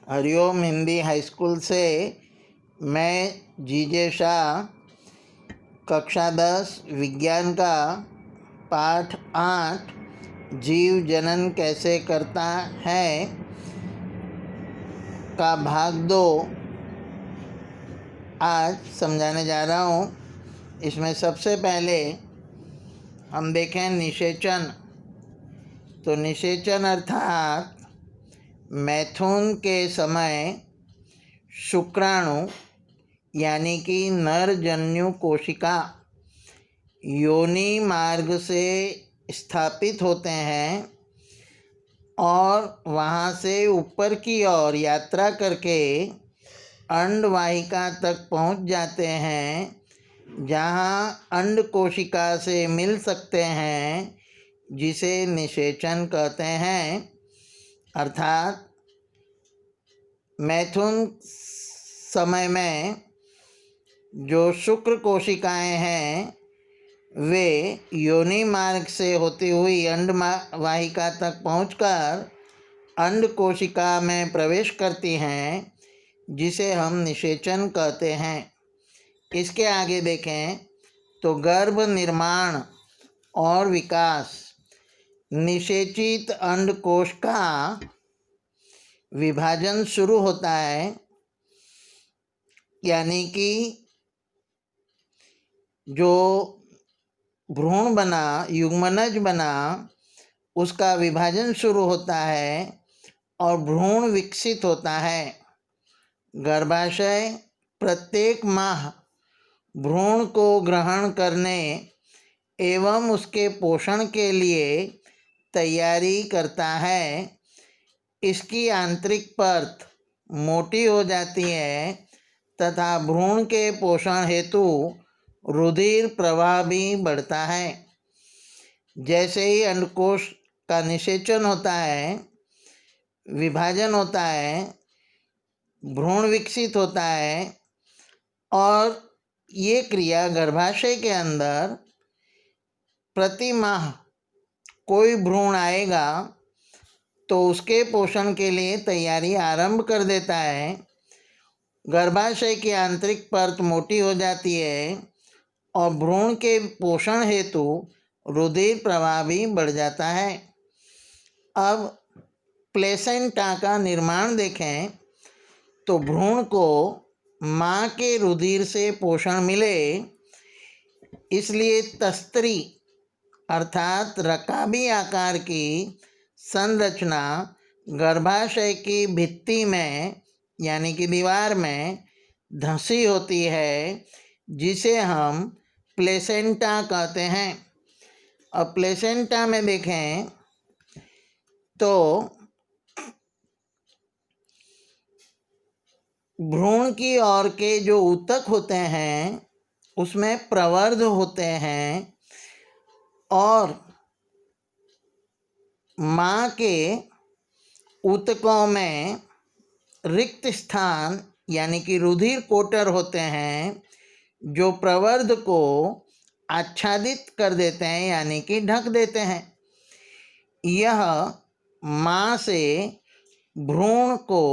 Hariom Hindi high school से मैं जीजे शाह कक्षा 10 विज्ञान का पाठ 8 जीव जनन कैसे करता है का भाग 2 आज समझाने जा रहा हूँ। इसमें सबसे पहले हम देखें निषेचन। तो निषेचन अर्थात मैथुन के समय शुक्राणु यानी कि नर जन्यु कोशिका योनि मार्ग से स्थापित होते हैं और वहाँ से ऊपर की ओर यात्रा करके अंड वाहिका तक पहुँच जाते हैं, जहाँ अंड कोशिका से मिल सकते हैं, जिसे निषेचन कहते हैं। अर्थात मैथुन समय में जो शुक्र कोशिकाएं हैं वे योनि मार्ग से होती हुई अंड वाहिका तक पहुंचकर अंड कोशिका में प्रवेश करती हैं, जिसे हम निषेचन कहते हैं। इसके आगे देखें तो गर्भ निर्माण और विकास। निषेचित अंडकोश का विभाजन शुरू होता है, यानी कि जो भ्रूण बना, युग्मनज बना, उसका विभाजन शुरू होता है और भ्रूण विकसित होता है। गर्भाशय प्रत्येक माह भ्रूण को ग्रहण करने एवं उसके पोषण के लिए तैयारी करता है। इसकी आंतरिक परत मोटी हो जाती है तथा भ्रूण के पोषण हेतु रुधिर प्रवाह भी बढ़ता है। जैसे ही अंडकोश का निषेचन होता है, विभाजन होता है, भ्रूण विकसित होता है और ये क्रिया गर्भाशय के अंदर प्रति माह कोई भ्रूण आएगा तो उसके पोषण के लिए तैयारी आरंभ कर देता है। गर्भाशय की आंतरिक परत मोटी हो जाती है और भ्रूण के पोषण हेतु रुधिर प्रवाह भी बढ़ जाता है। अब प्लेसेंटा का निर्माण देखें तो भ्रूण को माँ के रुधिर से पोषण मिले, इसलिए तस्त्री अर्थात रकाबी आकार की संरचना गर्भाशय की भित्ति में यानी कि दीवार में धंसी होती है, जिसे हम प्लेसेंटा कहते हैं। अब प्लेसेंटा में देखें तो भ्रूण की ओर के जो ऊतक होते हैं उसमें प्रवर्ध होते हैं और माँ के ऊतकों में रिक्त स्थान यानी कि रुधिर कोटर होते हैं, जो प्रवर्ध को आच्छादित कर देते हैं यानी कि ढक देते हैं। यह माँ से भ्रूण को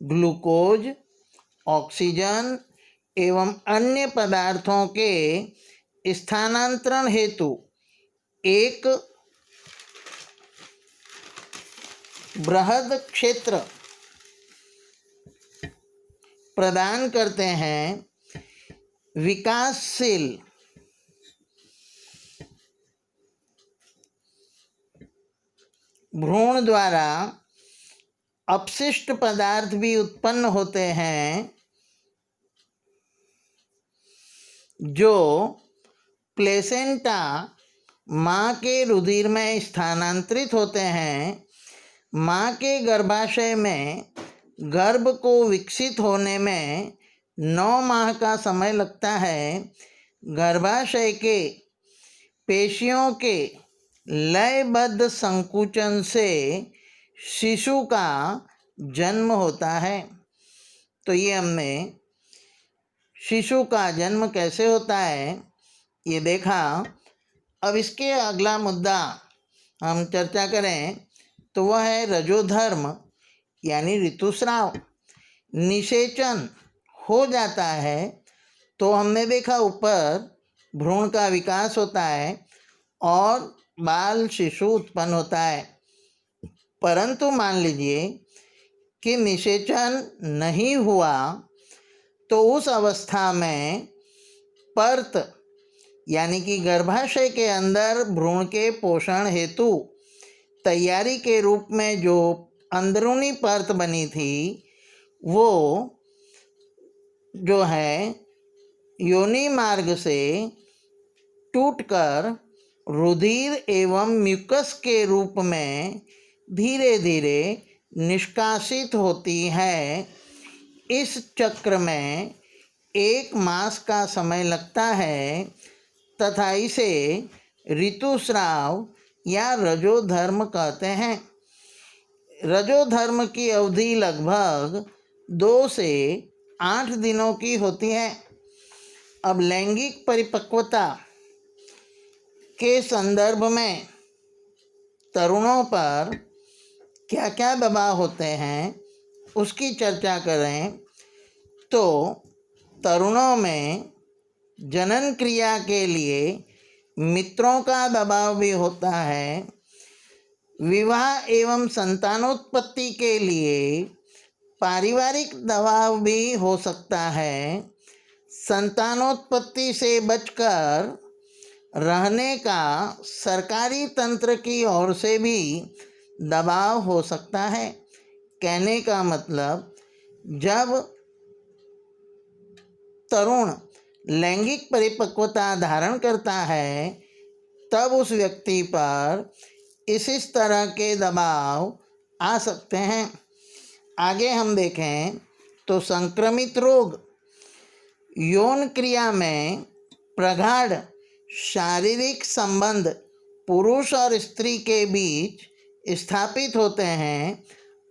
ग्लूकोज, ऑक्सीजन एवं अन्य पदार्थों के स्थानांतरण हेतु एक बृहद क्षेत्र प्रदान करते हैं। विकासशील भ्रूण द्वारा अपशिष्ट पदार्थ भी उत्पन्न होते हैं, जो प्लेसेंटा माँ के रुधिर में स्थानांतरित होते हैं। माँ के गर्भाशय में गर्भ को विकसित होने में 9 माह का समय लगता है। गर्भाशय के पेशियों के लयबद्ध संकुचन से शिशु का जन्म होता है। तो ये हमने शिशु का जन्म कैसे होता है ये देखा। अब इसके अगला मुद्दा हम चर्चा करें तो वह है रजोधर्म यानी ऋतुस्राव, निषेचन हो जाता है तो हमने देखा ऊपर भ्रूण का विकास होता है और बाल शिशु उत्पन्न होता है। परंतु मान लीजिए कि निषेचन नहीं हुआ तो उस अवस्था में पर्त यानी कि गर्भाशय के अंदर भ्रूण के पोषण हेतु तैयारी के रूप में जो अंदरूनी परत बनी थी वो जो है योनि मार्ग से टूटकर रुधिर एवं म्यूकस के रूप में धीरे धीरे निष्कासित होती है। इस चक्र में 1 मास का समय लगता है तथा इसे ऋतुस्राव या रजोधर्म कहते हैं। रजोधर्म की अवधि लगभग 2 से 8 दिनों की होती है। अब लैंगिक परिपक्वता के संदर्भ में तरुणों पर क्या क्या दबाव होते हैं उसकी चर्चा करें तो तरुणों में जनन क्रिया के लिए मित्रों का दबाव भी होता है। विवाह एवं संतानोत्पत्ति के लिए पारिवारिक दबाव भी हो सकता है। संतानोत्पत्ति से बचकर रहने का सरकारी तंत्र की ओर से भी दबाव हो सकता है। कहने का मतलब जब तरुण लैंगिक परिपक्वता धारण करता है तब उस व्यक्ति पर इस तरह के दबाव आ सकते हैं। आगे हम देखें तो संक्रमित रोग, यौन क्रिया में प्रगाढ़ शारीरिक संबंध पुरुष और स्त्री के बीच स्थापित होते हैं,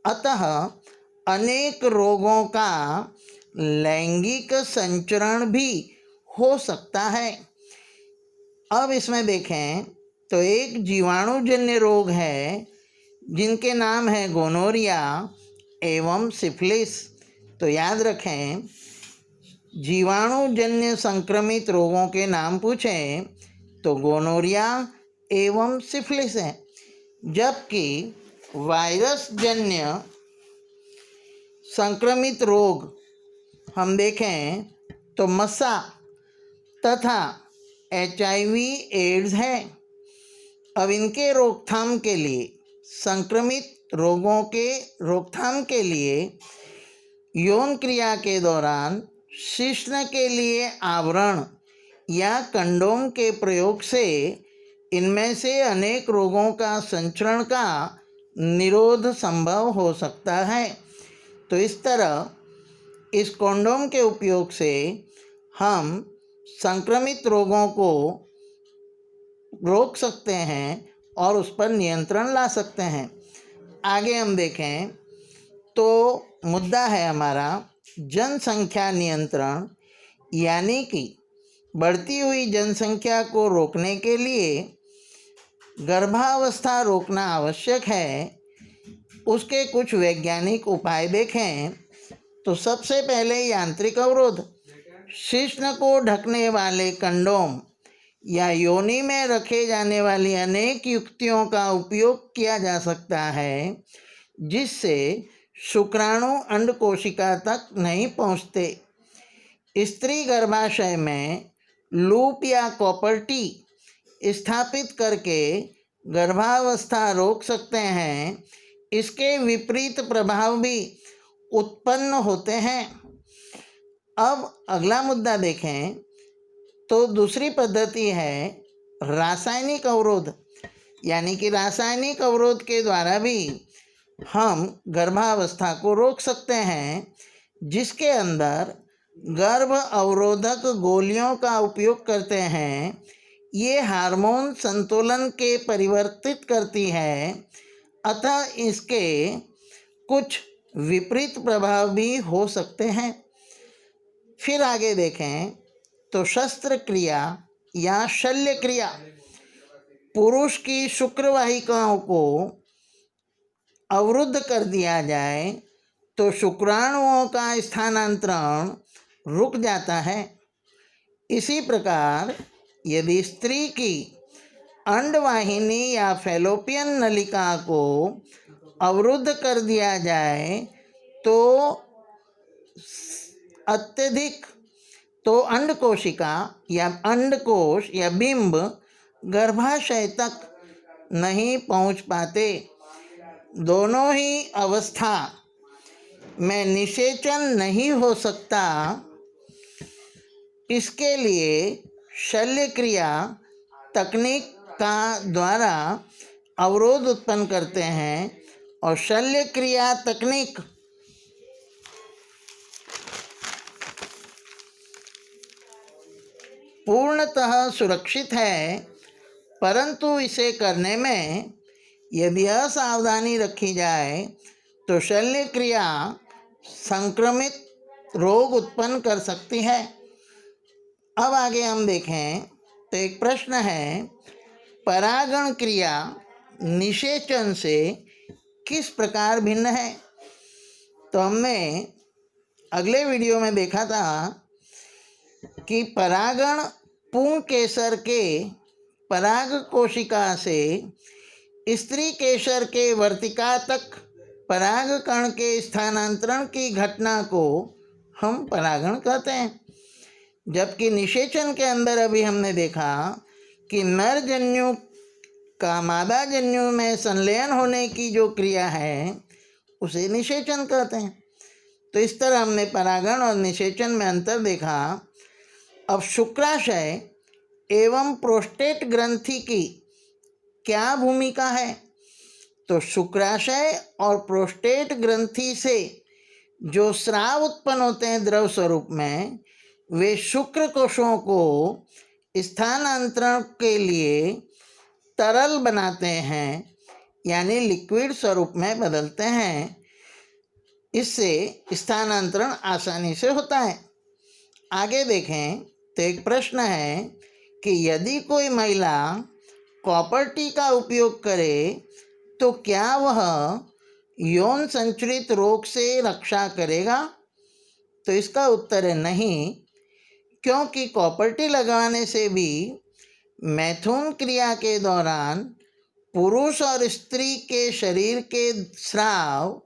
अतः अनेक रोगों का लैंगिक संचरण भी हो सकता है। अब इसमें देखें तो एक जीवाणुजन्य रोग है जिनके नाम है गोनोरिया एवं सिफिलिस। तो याद रखें, जीवाणुजन्य संक्रमित रोगों के नाम पूछें तो गोनोरिया एवं सिफिलिस है, जबकि वायरस जन्य संक्रमित रोग हम देखें तो मसा तथा HIV एड्स है। अब इनके रोकथाम के लिए, संक्रमित रोगों के रोकथाम के लिए यौन क्रिया के दौरान शिश्न के लिए आवरण या कंडोम के प्रयोग से इनमें से अनेक रोगों का संचरण का निरोध संभव हो सकता है। तो इस तरह इस कंडोम के उपयोग से हम संक्रमित रोगों को रोक सकते हैं और उस पर नियंत्रण ला सकते हैं। आगे हम देखें तो मुद्दा है हमारा जनसंख्या नियंत्रण, यानी कि बढ़ती हुई जनसंख्या को रोकने के लिए गर्भावस्था रोकना आवश्यक है। उसके कुछ वैज्ञानिक उपाय देखें तो सबसे पहले यांत्रिक अवरोध, शिश्न को ढकने वाले कंडोम या योनि में रखे जाने वाली अनेक युक्तियों का उपयोग किया जा सकता है जिससे शुक्राणु अंड कोशिका तक नहीं पहुँचते। स्त्री गर्भाशय में लूप या कॉपर टी स्थापित करके गर्भावस्था रोक सकते हैं। इसके विपरीत प्रभाव भी उत्पन्न होते हैं। अब अगला मुद्दा देखें तो दूसरी पद्धति है रासायनिक अवरोध, यानी कि रासायनिक अवरोध के द्वारा भी हम गर्भावस्था को रोक सकते हैं, जिसके अंदर गर्भ अवरोधक गोलियों का उपयोग करते हैं। ये हार्मोन संतुलन के परिवर्तित करती है, अतः इसके कुछ विपरीत प्रभाव भी हो सकते हैं। फिर आगे देखें तो शस्त्रक्रिया या शल्य क्रिया पुरुष की शुक्रवाहिकाओं को अवरुद्ध कर दिया जाए तो शुक्राणुओं का स्थानांतरण रुक जाता है। इसी प्रकार यदि स्त्री की अंडवाहिनी या फैलोपियन नलिका को अवरुद्ध कर दिया जाए तो अत्यधिक तो अंडकोशिका या अंडकोश या बिंब गर्भाशय तक नहीं पहुंच पाते। दोनों ही अवस्था में निषेचन नहीं हो सकता। इसके लिए शल्य क्रिया तकनीक का द्वारा अवरोध उत्पन्न करते हैं और शल्य क्रिया तकनीक पूर्णतः सुरक्षित है, परंतु इसे करने में यदि असावधानी रखी जाए तो शल्य क्रिया संक्रमित रोग उत्पन्न कर सकती है। अब आगे हम देखें तो एक प्रश्न है, परागण क्रिया निषेचन से किस प्रकार भिन्न है। तो हमने अगले वीडियो में देखा था कि परागण पुंकेसर के पराग कोशिका से स्त्री केसर के वर्तिका तक पराग कण के स्थानांतरण की घटना को हम परागण कहते हैं। जबकि निषेचन के अंदर अभी हमने देखा कि नर जन्यु का मादा जन्यु में संलयन होने की जो क्रिया है उसे निषेचन कहते हैं। तो इस तरह हमने परागण और निषेचन में अंतर देखा। अब शुक्राशय एवं प्रोस्टेट ग्रंथि की क्या भूमिका है। तो शुक्राशय और प्रोस्टेट ग्रंथि से जो स्राव उत्पन्न होते हैं द्रव स्वरूप में, वे शुक्र कोशों को स्थानांतरण के लिए तरल बनाते हैं, यानी लिक्विड स्वरूप में बदलते हैं। इससे स्थानांतरण आसानी से होता है। आगे देखें तो एक प्रश्न है कि यदि कोई महिला कॉपर टी का उपयोग करे तो क्या वह यौन संचरित रोग से रक्षा करेगा। तो इसका उत्तर है नहीं, क्योंकि कॉपर टी लगाने से भी मैथुन क्रिया के दौरान पुरुष और स्त्री के शरीर के स्राव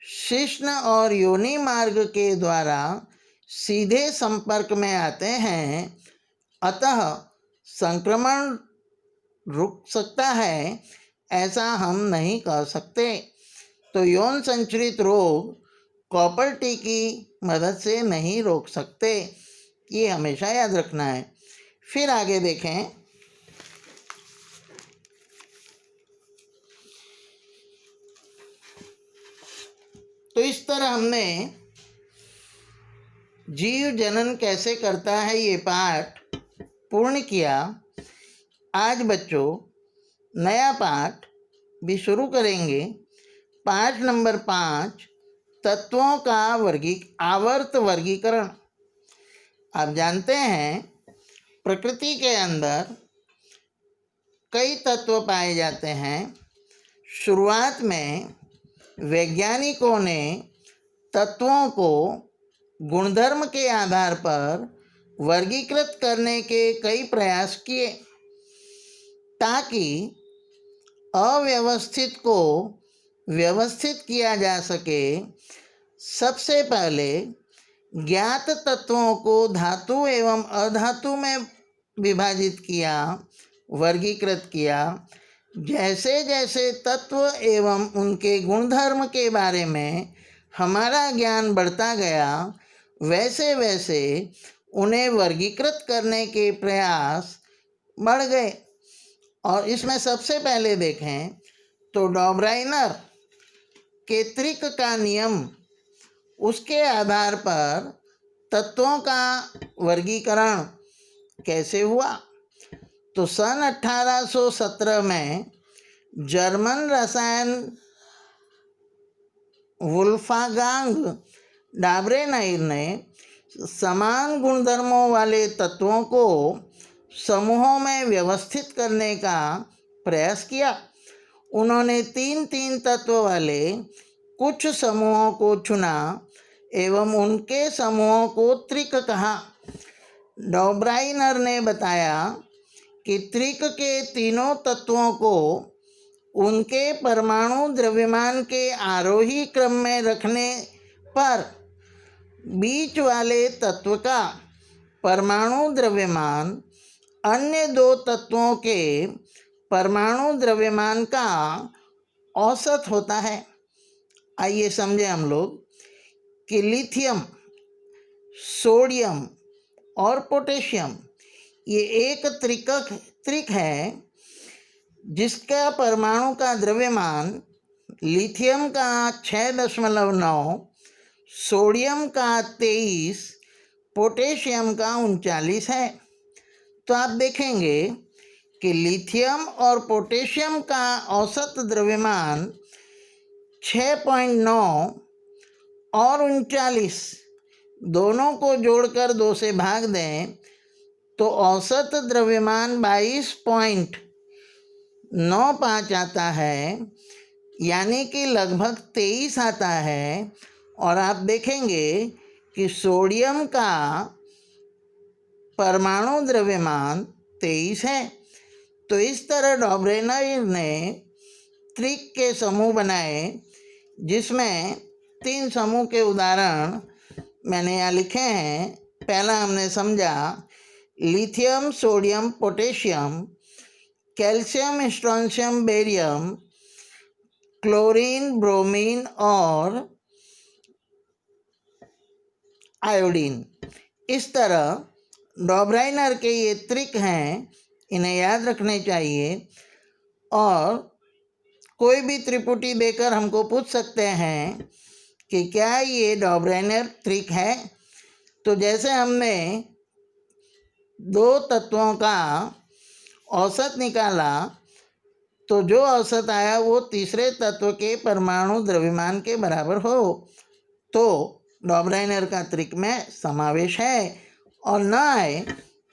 शिश्न और योनि मार्ग के द्वारा सीधे संपर्क में आते हैं, अतः संक्रमण रुक सकता है, ऐसा हम नहीं कह सकते। तो यौन संचरित रोग कॉपर टी की मदद से नहीं रोक सकते, ये हमेशा याद रखना है। फिर आगे देखें तो इस तरह हमने जीव जनन कैसे करता है ये पाठ पूर्ण किया। आज बच्चों नया पाठ भी शुरू करेंगे। पाठ नंबर 5, तत्वों का आवर्त वर्गीकरण। आप जानते हैं प्रकृति के अंदर कई तत्व पाए जाते हैं। शुरुआत में वैज्ञानिकों ने तत्वों को गुणधर्म के आधार पर वर्गीकृत करने के कई प्रयास किए ताकि अव्यवस्थित को व्यवस्थित किया जा सके। सबसे पहले ज्ञात तत्वों को धातु एवं अधातु में विभाजित किया, वर्गीकृत किया। जैसे जैसे तत्व एवं उनके गुणधर्म के बारे में हमारा ज्ञान बढ़ता गया, वैसे वैसे उन्हें वर्गीकृत करने के प्रयास बढ़ गए। और इसमें सबसे पहले देखें तो डॉब्राइनर के त्रिक का नियम, उसके आधार पर तत्वों का वर्गीकरण कैसे हुआ। तो सन 1817 में जर्मन रसायन वुल्फगांग डाब्रेनाइर ने समान गुणधर्मों वाले तत्वों को समूहों में व्यवस्थित करने का प्रयास किया। उन्होंने तीन तीन तत्व वाले कुछ समूहों को चुना एवं उनके समूहों को त्रिक कहा। डॉब्राइनर ने बताया कि त्रिक के तीनों तत्वों को उनके परमाणु द्रव्यमान के आरोही क्रम में रखने पर बीच वाले तत्व का परमाणु द्रव्यमान अन्य दो तत्वों के परमाणु द्रव्यमान का औसत होता है। आइए समझें हम लोग कि लिथियम, सोडियम और पोटेशियम ये एक त्रिक है जिसका परमाणु का द्रव्यमान लिथियम का 6.9, सोडियम का 23, पोटेशियम का 39 है। तो आप देखेंगे कि लिथियम और पोटेशियम का औसत द्रव्यमान 6.9 और 39 दोनों को जोड़कर 2 से भाग दें तो औसत द्रव्यमान 22.95 आता है, यानी कि लगभग 23 आता है। और आप देखेंगे कि सोडियम का परमाणु द्रव्यमान 23 है। तो इस तरह डॉब्राइनर ने त्रिक के समूह बनाए जिसमें 3 समूह के उदाहरण मैंने यहाँ लिखे हैं। पहला हमने समझा lithium, sodium, potassium, calcium, strontium, barium, chlorine, bromine और आयोडीन। इस तरह डॉब्राइनर के ये त्रिक हैं, इन्हें याद रखने चाहिए। और कोई भी त्रिपुटी देकर हमको पूछ सकते हैं कि क्या ये डॉब्राइनर त्रिक है। तो जैसे हमने 2 तत्वों का औसत निकाला तो जो औसत आया वो तीसरे तत्व के परमाणु द्रव्यमान के बराबर हो तो डॉब्राइनर का त्रिक में समावेश है, और ना आए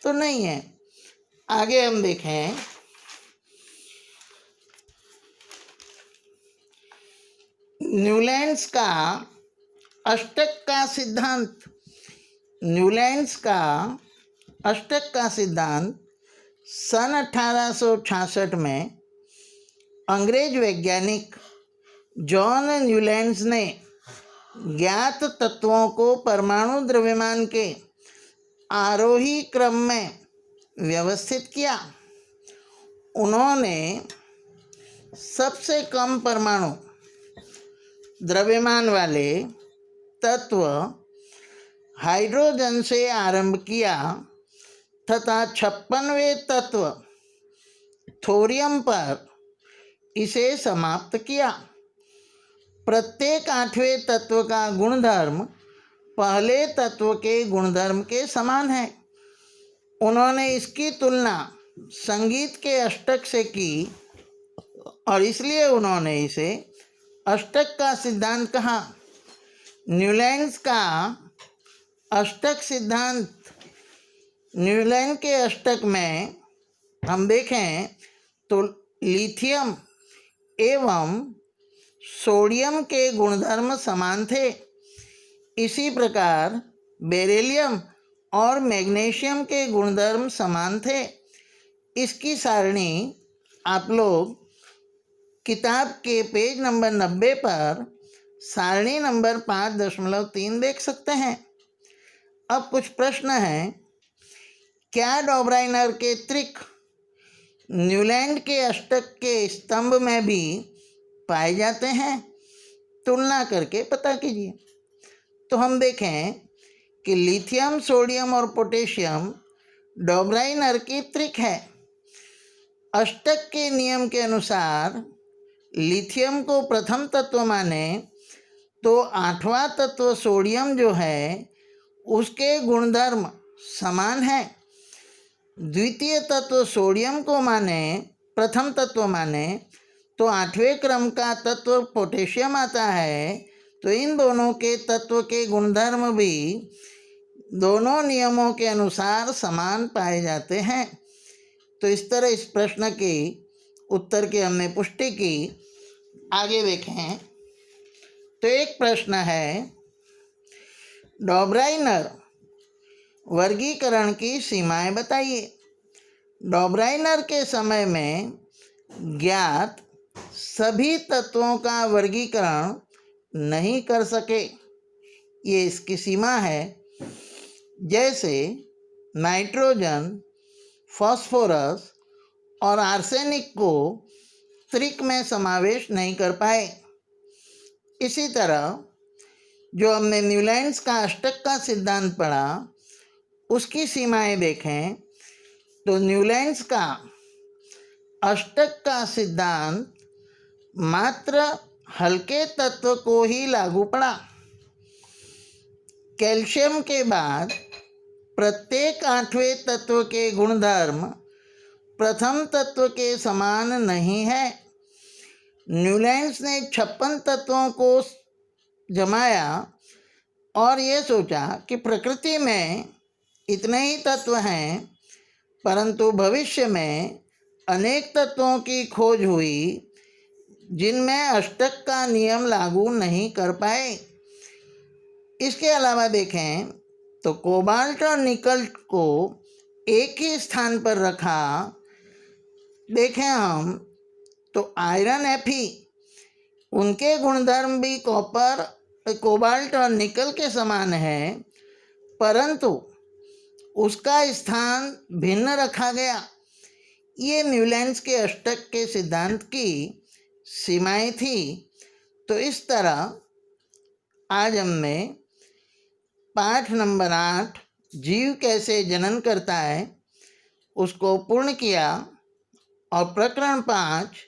तो नहीं है। आगे हम देखें न्यूलैंड्स का अष्टक का सिद्धांत। न्यूलैंड्स का अष्टक का सिद्धांत सन 1866 में अंग्रेज वैज्ञानिक जॉन न्यूलैंड्स ने ज्ञात तत्वों को परमाणु द्रव्यमान के आरोही क्रम में व्यवस्थित किया। उन्होंने सबसे कम परमाणु द्रव्यमान वाले तत्व हाइड्रोजन से आरंभ किया तथा 56वें तत्व थोरियम पर इसे समाप्त किया। प्रत्येक 8वें तत्व का गुणधर्म पहले तत्व के गुणधर्म के समान है। उन्होंने इसकी तुलना संगीत के अष्टक से की और इसलिए उन्होंने इसे अष्टक का सिद्धांत कहा। न्यूलैंड्स का अष्टक सिद्धांत, न्यूलैंड के अष्टक में हम देखें तो लिथियम एवं सोडियम के गुणधर्म समान थे। इसी प्रकार बेरिलियम और मैग्नीशियम के गुणधर्म समान थे। इसकी सारणी आप लोग किताब के पेज नंबर 90 पर सारणी नंबर 5.3 देख सकते हैं। अब कुछ प्रश्न हैं। क्या डॉब्राइनर के त्रिक न्यूलैंड के अष्टक के स्तंभ में भी पाए जाते हैं? तुलना करके पता कीजिए। तो हम देखें कि लिथियम, सोडियम और पोटेशियम डॉब्राइनर की त्रिक है। अष्टक के नियम के अनुसार लिथियम को प्रथम तत्व माने तो 8वां तत्व सोडियम जो है उसके गुणधर्म समान है। द्वितीय तत्व सोडियम को माने, प्रथम तत्व माने तो 8वें क्रम का तत्व पोटेशियम आता है। तो इन दोनों के तत्व के गुणधर्म भी दोनों नियमों के अनुसार समान पाए जाते हैं। तो इस तरह इस प्रश्न की उत्तर की हमने पुष्टि की। आगे देखें तो एक प्रश्न है, डॉबराइनर वर्गीकरण की सीमाएं बताइए। डॉबराइनर के समय में ज्ञात सभी तत्वों का वर्गीकरण नहीं कर सके, ये इसकी सीमा है। जैसे नाइट्रोजन, फास्फोरस और आर्सेनिक को त्रिक में समावेश नहीं कर पाए। इसी तरह जो हमने न्यूलैंड्स का अष्टक का सिद्धांत पढ़ा, उसकी सीमाएं देखें तो न्यूलैंड्स का अष्टक का सिद्धांत मात्र हल्के तत्व को ही लागू पड़ा। कैल्शियम के बाद प्रत्येक आठवें तत्व के गुणधर्म प्रथम तत्व के समान नहीं है। न्यूलैंड्स ने 56 तत्वों को जमाया और ये सोचा कि प्रकृति में इतने ही तत्व हैं, परंतु भविष्य में अनेक तत्वों की खोज हुई जिनमें अष्टक का नियम लागू नहीं कर पाए। इसके अलावा देखें तो कोबाल्ट और निकल को एक ही स्थान पर रखा। देखें हम तो आयरन Fe, उनके गुणधर्म भी कॉपर, कोबाल्ट और निकल के समान है, परंतु उसका स्थान भिन्न रखा गया। ये न्यूलैंड्स के अष्टक के सिद्धांत की सीमाएं थी। तो इस तरह आज हमने पाठ नंबर 8 जीव कैसे जनन करता है उसको पूर्ण किया और प्रकरण 5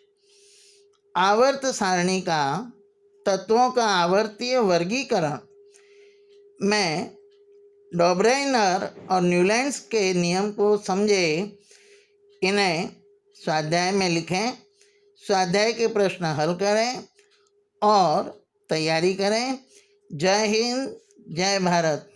आवर्त सारणी का तत्वों का आवर्तीय वर्गीकरण में डॉबराइनर और न्यूलैंड्स के नियम को समझे, इन्हें स्वाध्याय में लिखें, स्वाध्याय के प्रश्न हल करें और तैयारी करें। जय हिंद, जय भारत।